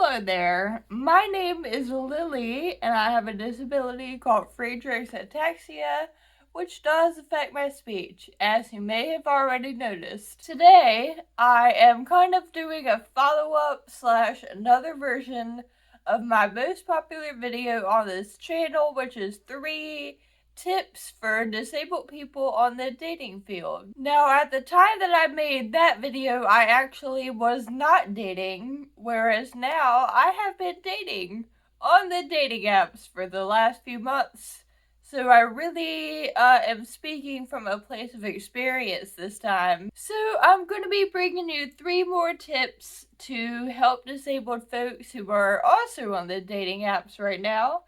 Hello there, my name is Lily and I have a disability called Friedreich's Ataxia, which does affect my speech, as you may have already noticed. Today, I am kind of doing a follow-up / another version of my most popular video on this channel, which is 3 tips for disabled people on the dating field. Now, at the time that I made that video, I actually was not dating, whereas now I have been dating on the dating apps for the last few months. So I really am speaking from a place of experience this time. So I'm going to be bringing you 3 more tips to help disabled folks who are also on the dating apps right now.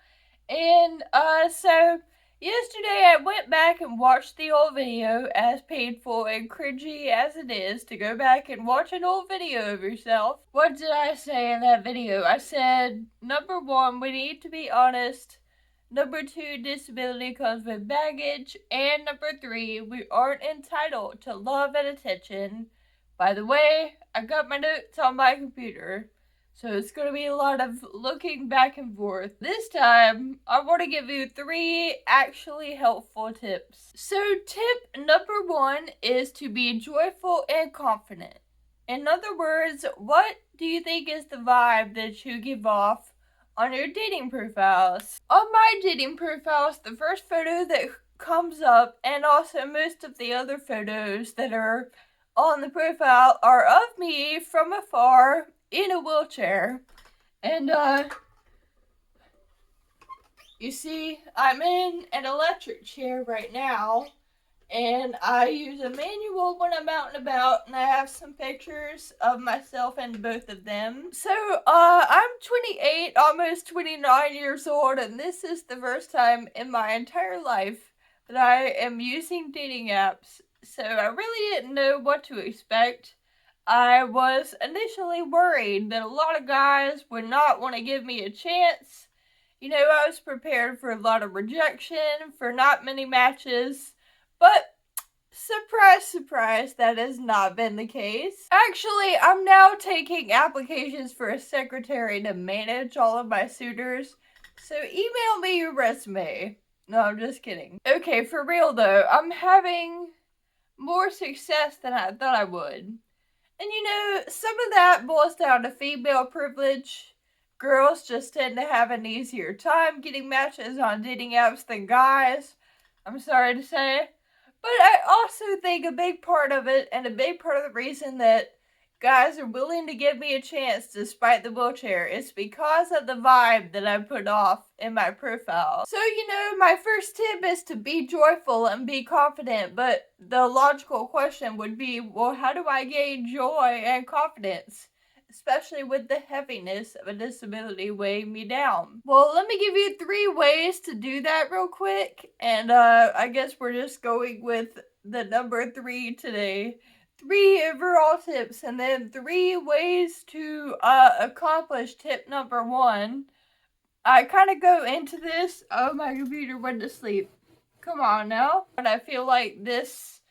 And so yesterday I went back and watched the old video, as painful and cringy as it is to go back and watch an old video of yourself. What did I say in that video? I said, number 1, we need to be honest. Number 2, disability comes with baggage. And number 3, we aren't entitled to love and attention. By the way, I got my notes on my computer, so it's going to be a lot of looking back and forth. This time, I want to give you 3 actually helpful tips. So tip number 1 is to be joyful and confident. In other words, what do you think is the vibe that you give off on your dating profiles? On my dating profiles, the first photo that comes up, and also most of the other photos that are on the profile, are of me from afar in a wheelchair. And you see, I'm in an electric chair right now, and I use a manual when I'm out and about, and I have some pictures of myself in both of them. So I'm 28, almost 29 years old, and this is the first time in my entire life that I am using dating apps. So I really didn't know what to expect. I was initially worried that a lot of guys would not want to give me a chance. You know, I was prepared for a lot of rejection, for not many matches, but surprise, surprise, that has not been the case. Actually, I'm now taking applications for a secretary to manage all of my suitors, so email me your resume. No, I'm just kidding. Okay, for real though, I'm having more success than I thought I would. And you know, some of that boils down to female privilege. Girls just tend to have an easier time getting matches on dating apps than guys, I'm sorry to say. But I also think a big part of it, and a big part of the reason that guys are willing to give me a chance despite the wheelchair, is because of the vibe that I put off in my profile. So, you know, my first tip is to be joyful and be confident, but the logical question would be, well, how do I gain joy and confidence, especially with the heaviness of a disability weighing me down? Well, let me give you 3 ways to do that real quick, and I guess we're just going with the number 3 today. 3 overall tips, and then 3 ways to accomplish tip number 1. I kind of go into this. Oh, my computer went to sleep. Come on now. But I feel like this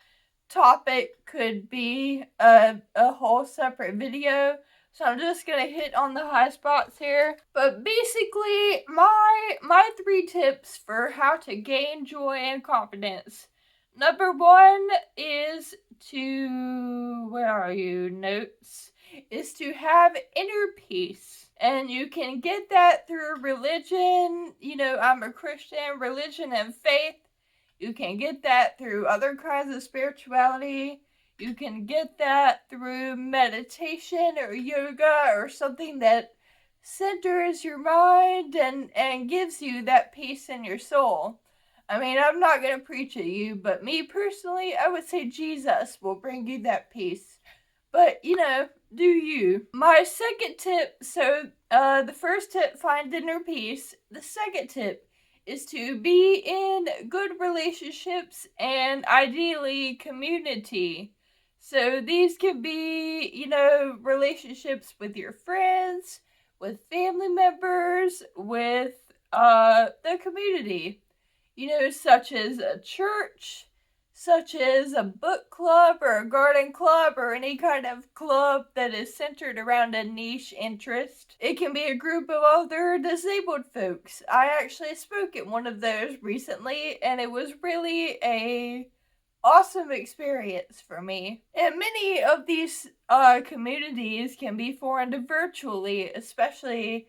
topic could be a whole separate video, so I'm just gonna hit on the high spots here. But basically, my 3 tips for how to gain joy and confidence. Number 1 is to, where are you, notes, is to have inner peace. And you can get that through religion. You know, I'm a Christian, religion and faith. You can get that through other kinds of spirituality. You can get that through meditation or yoga or something that centers your mind and gives you that peace in your soul. I mean, I'm not going to preach at you, but me personally, I would say Jesus will bring you that peace. But, you know, do you. My second tip, so the first tip, find inner peace. The second tip is to be in good relationships and ideally community. So these can be, you know, relationships with your friends, with family members, with the community. You know, such as a church, such as a book club or a garden club or any kind of club that is centered around a niche interest. It can be a group of other disabled folks. I actually spoke at one of those recently, and it was really a awesome experience for me. And many of these communities can be formed virtually, especially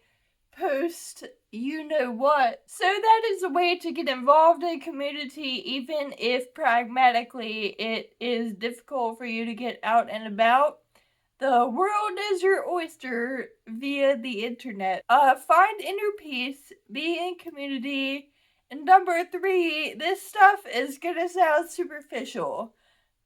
post you know what. So that is a way to get involved in a community, even if pragmatically it is difficult for you to get out and about. The world is your oyster via the internet. Find inner peace, be in community, and number 3, this stuff is gonna sound superficial,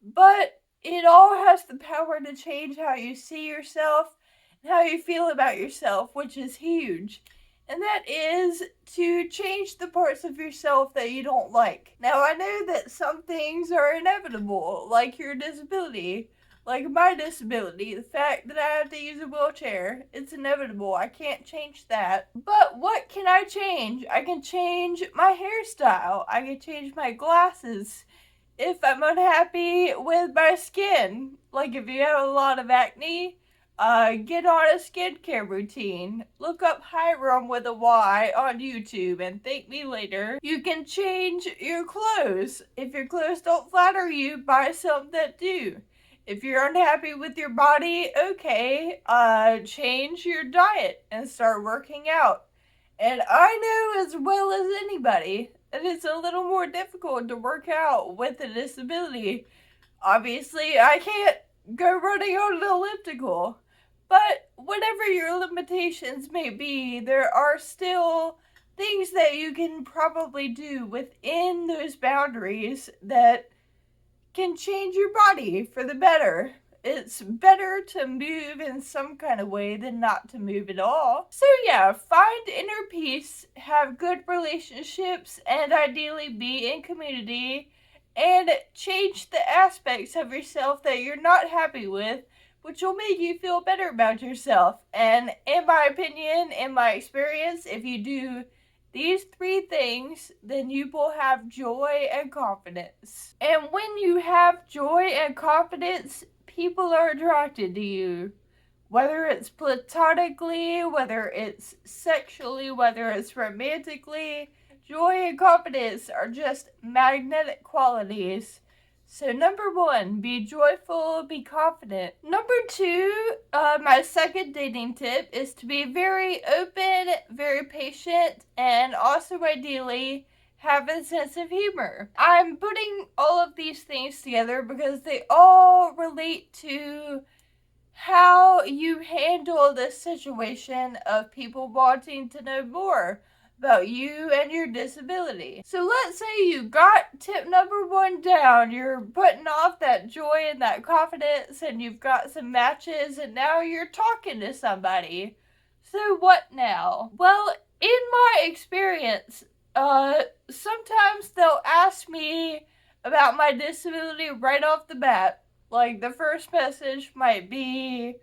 but it all has the power to change how you see yourself and how you feel about yourself, which is huge. And that is to change the parts of yourself that you don't like. Now, I know that some things are inevitable, like your disability. Like my disability, the fact that I have to use a wheelchair, it's inevitable. I can't change that. But what can I change? I can change my hairstyle. I can change my glasses. If I'm unhappy with my skin, like if you have a lot of acne, get on a skincare routine. Look up Hiram with a Y on YouTube and thank me later. You can change your clothes. If your clothes don't flatter you, buy some that do. If you're unhappy with your body, okay, change your diet and start working out. And I know as well as anybody that it's a little more difficult to work out with a disability. Obviously, I can't go running on an elliptical. But whatever your limitations may be, there are still things that you can probably do within those boundaries that can change your body for the better. It's better to move in some kind of way than not to move at all. So yeah, find inner peace, have good relationships, and ideally be in community, and change the aspects of yourself that you're not happy with, which will make you feel better about yourself. And in my opinion, in my experience, if you do these 3 things, then you will have joy and confidence. And when you have joy and confidence, people are attracted to you. Whether it's platonically, whether it's sexually, whether it's romantically, joy and confidence are just magnetic qualities. So number 1, be joyful, be confident. Number 2, my second dating tip is to be very open, very patient, and also ideally have a sense of humor. I'm putting all of these things together because they all relate to how you handle the situation of people wanting to know more about you and your disability. So let's say you got tip number 1 down, you're putting off that joy and that confidence, and you've got some matches, and now you're talking to somebody. So what now? Well, in my experience, sometimes they'll ask me about my disability right off the bat. Like, the first message might be,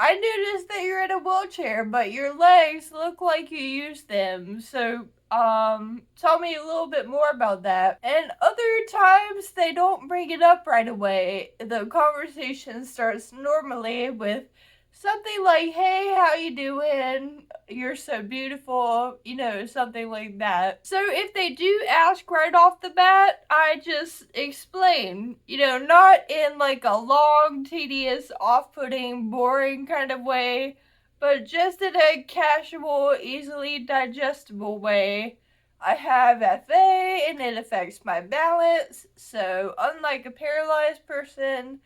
I noticed that you're in a wheelchair, but your legs look like you use them. So, tell me a little bit more about that. And other times, they don't bring it up right away. The conversation starts normally with something like, hey, how you doing? You're so beautiful, something like that. So if they do ask right off the bat, I just explain, not in like a long, tedious, off-putting, boring kind of way, but just in a casual, easily digestible way. I have FA and it affects my balance, so unlike a paralyzed person,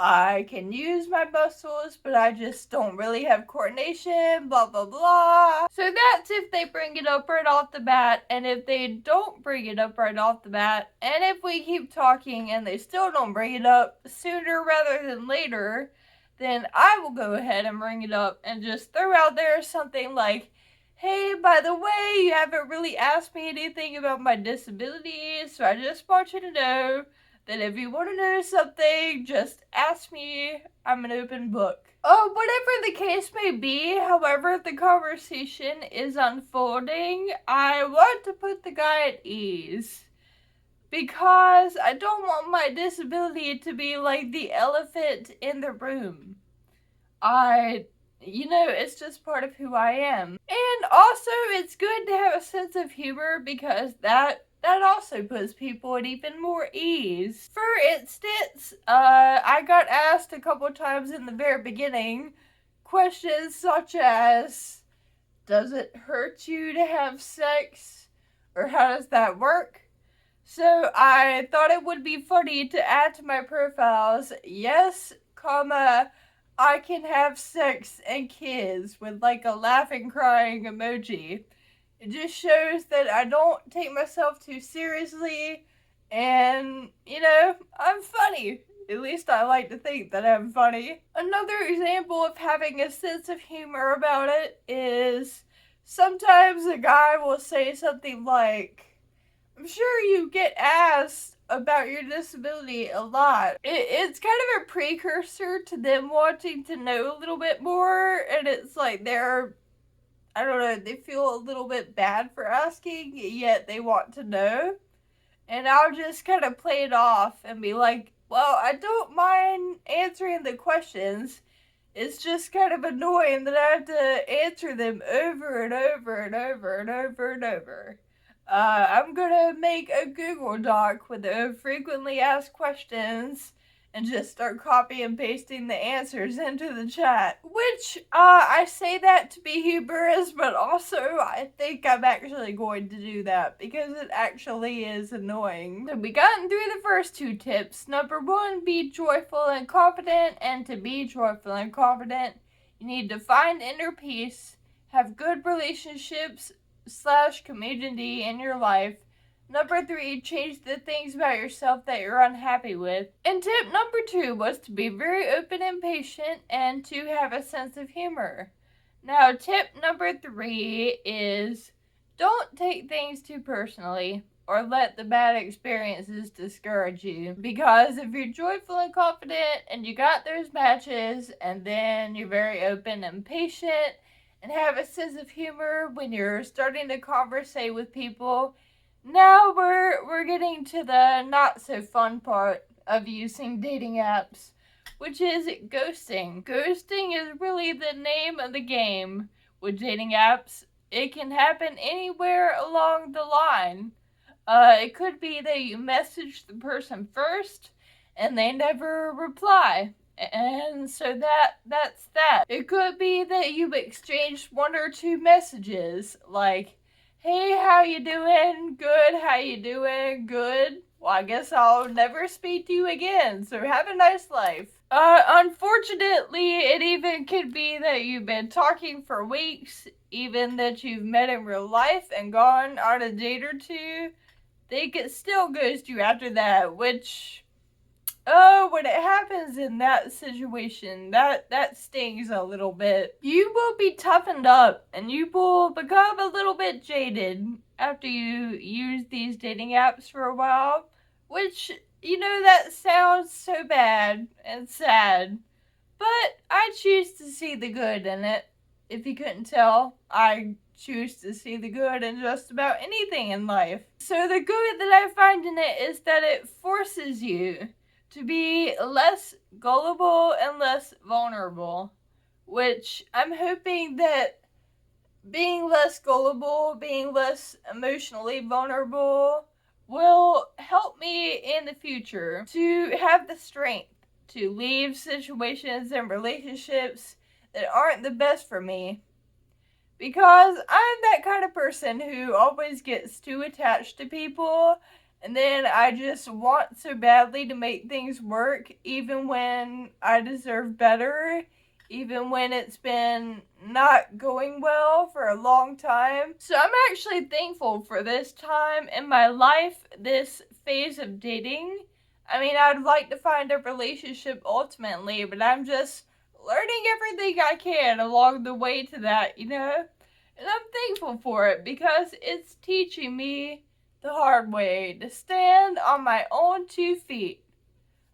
I can use my muscles, but I just don't really have coordination, blah, blah, blah. So that's if they bring it up right off the bat, and if they don't bring it up right off the bat, and if we keep talking and they still don't bring it up sooner rather than later, then I will go ahead and bring it up and just throw out there something like, hey, by the way, you haven't really asked me anything about my disability, so I just want you to know that if you want to know something, just ask me. I'm an open book. Oh, whatever the case may be, however the conversation is unfolding, I want to put the guy at ease. because I don't want my disability to be like the elephant in the room. It's just part of who I am. And also, it's good to have a sense of humor because that also puts people at even more ease. For instance, I got asked a couple times in the very beginning questions such as, does it hurt you to have sex? Or how does that work? So I thought it would be funny to add to my profiles, yes, comma, I can have sex and kids with like a laughing crying emoji. It just shows that I don't take myself too seriously and, I'm funny. At least I like to think that I'm funny. Another example of having a sense of humor about it is sometimes a guy will say something like, I'm sure you get asked about your disability a lot. It's kind of a precursor to them wanting to know a little bit more, and it's like I don't know, they feel a little bit bad for asking, yet they want to know. And I'll just kind of play it off and be like, well, I don't mind answering the questions. It's just kind of annoying that I have to answer them over and over and over and over and over. I'm gonna make a Google Doc with the frequently asked questions and just start copy and pasting the answers into the chat. Which, I say that to be humorous, but also I think I'm actually going to do that because it actually is annoying. So we gotten through the first two tips. Number one, be joyful and confident, and to be joyful and confident, you need to find inner peace, have good relationships / community in your life. Number 3, change the things about yourself that you're unhappy with. And tip number 2 was to be very open and patient and to have a sense of humor. Now, tip number 3 is don't take things too personally or let the bad experiences discourage you. Because if you're joyful and confident and you got those matches and then you're very open and patient and have a sense of humor when you're starting to conversate with people, now we're getting to the not so fun part of using dating apps, which is ghosting. Ghosting is really the name of the game with dating apps. It can happen anywhere along the line. It could be that you message the person first and they never reply. And so that's that. It could be that you've exchanged 1 or 2 messages, like, hey, how you doing? Good, how you doing? Good. Well, I guess I'll never speak to you again, so have a nice life. Unfortunately, it even could be that you've been talking for weeks, even that you've met in real life and gone on a date or 2. They could still ghost you after that, which, when it happens in that situation, that stings a little bit. You will be toughened up and you will become a little bit jaded after you use these dating apps for a while, which, that sounds so bad and sad, but I choose to see the good in it. If you couldn't tell, I choose to see the good in just about anything in life. So the good that I find in it is that it forces you to be less gullible and less vulnerable, which I'm hoping that being less gullible, being less emotionally vulnerable will help me in the future to have the strength to leave situations and relationships that aren't the best for me. Because I'm that kind of person who always gets too attached to people, and then I just want so badly to make things work, even when I deserve better, even when it's been not going well for a long time. So I'm actually thankful for this time in my life, this phase of dating. I mean, I'd like to find a relationship ultimately, but I'm just learning everything I can along the way to that, And I'm thankful for it because it's teaching me the hard way to stand on my own 2 feet,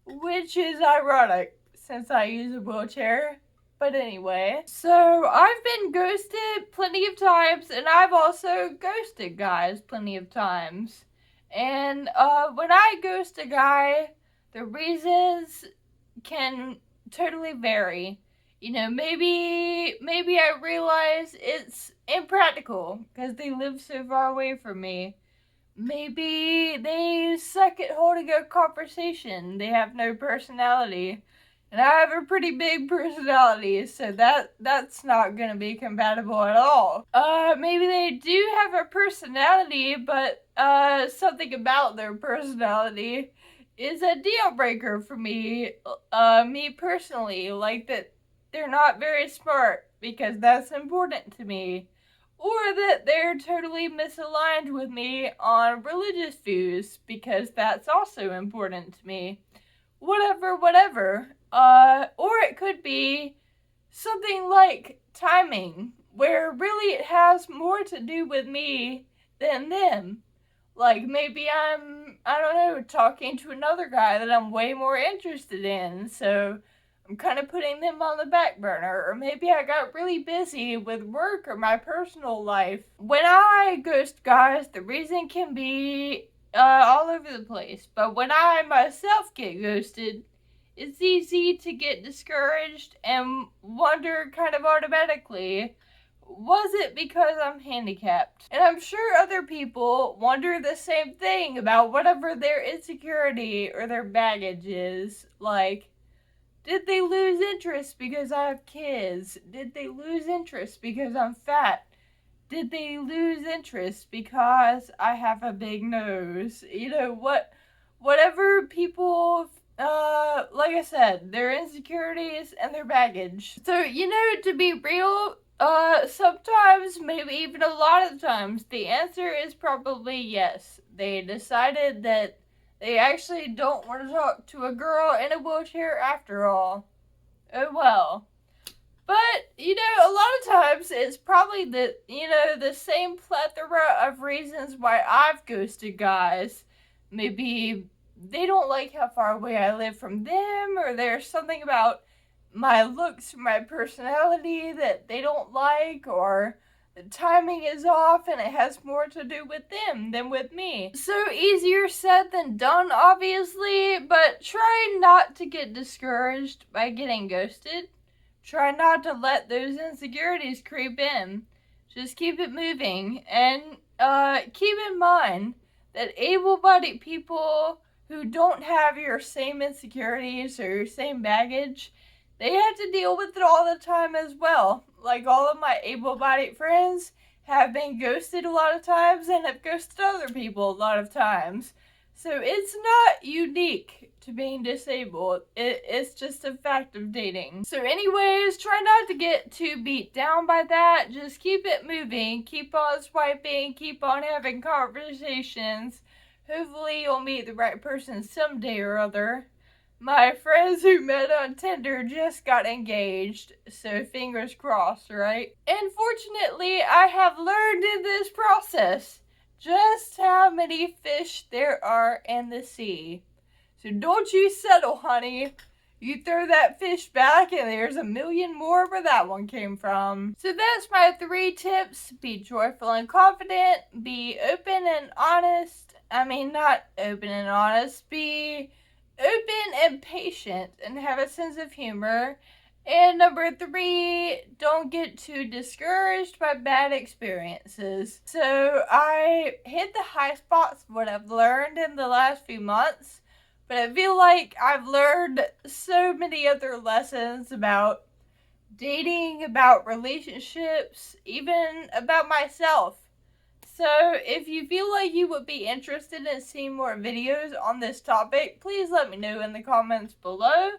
which is ironic since I use a wheelchair. But anyway, so I've been ghosted plenty of times, and I've also ghosted guys plenty of times. And when I ghost a guy, the reasons can totally vary. You know, maybe I realize it's impractical because they live so far away from me. Maybe they suck at holding a conversation. They have no personality. And I have a pretty big personality, so that's not gonna be compatible at all. Maybe they do have a personality, but something about their personality is a deal breaker for me. Me personally, like that they're not very smart because that's important to me. Or that they're totally misaligned with me on religious views because that's also important to me. Whatever. Or it could be something like timing, where really it has more to do with me than them. Like maybe I don't know, talking to another guy that I'm way more interested in, so I'm kind of putting them on the back burner. Or maybe I got really busy with work or my personal life. When I ghost guys, the reason can be all over the place. But when I myself get ghosted, it's easy to get discouraged and wonder kind of automatically, was it because I'm handicapped? And I'm sure other people wonder the same thing about whatever their insecurity or their baggage is. Like, did they lose interest because I have kids? Did they lose interest because I'm fat? Did they lose interest because I have a big nose? You know, whatever people, like I said, their insecurities and their baggage. So, you know, to be real, sometimes, maybe even a lot of times, the answer is probably yes. They decided that they actually don't want to talk to a girl in a wheelchair after all. Oh well. But, you know, a lot of times it's probably the same plethora of reasons why I've ghosted guys. Maybe they don't like how far away I live from them, or there's something about my looks or my personality that they don't like, or the timing is off and it has more to do with them than with me. So easier said than done, obviously, but try not to get discouraged by getting ghosted. Try not to let those insecurities creep in. Just keep it moving, and keep in mind that able-bodied people who don't have your same insecurities or your same baggage, they have to deal with it all the time as well. Like, all of my able-bodied friends have been ghosted a lot of times and have ghosted other people a lot of times. So it's not unique to being disabled. It's just a fact of dating. So anyways, try not to get too beat down by that. Just keep it moving. Keep on swiping. Keep on having conversations. Hopefully you'll meet the right person someday or other. My friends who met on Tinder just got engaged, so fingers crossed, right? And fortunately, I have learned in this process just how many fish there are in the sea. So don't you settle, honey. You throw that fish back and there's a million more where that one came from. So that's my 3 tips. Be joyful and confident. Be open and honest. Not open and honest. Be open and patient and have a sense of humor. And number 3, don't get too discouraged by bad experiences. So I hit the high spots of what I've learned in the last few months, but I feel like I've learned so many other lessons about dating, about relationships, even about myself. So if you feel like you would be interested in seeing more videos on this topic, please let me know in the comments below.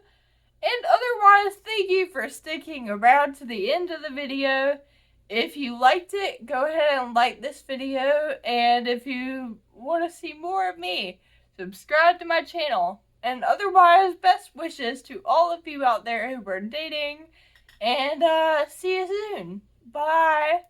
And otherwise, thank you for sticking around to the end of the video. If you liked it, go ahead and like this video. And if you want to see more of me, subscribe to my channel. And otherwise, best wishes to all of you out there who are dating. And see you soon. Bye.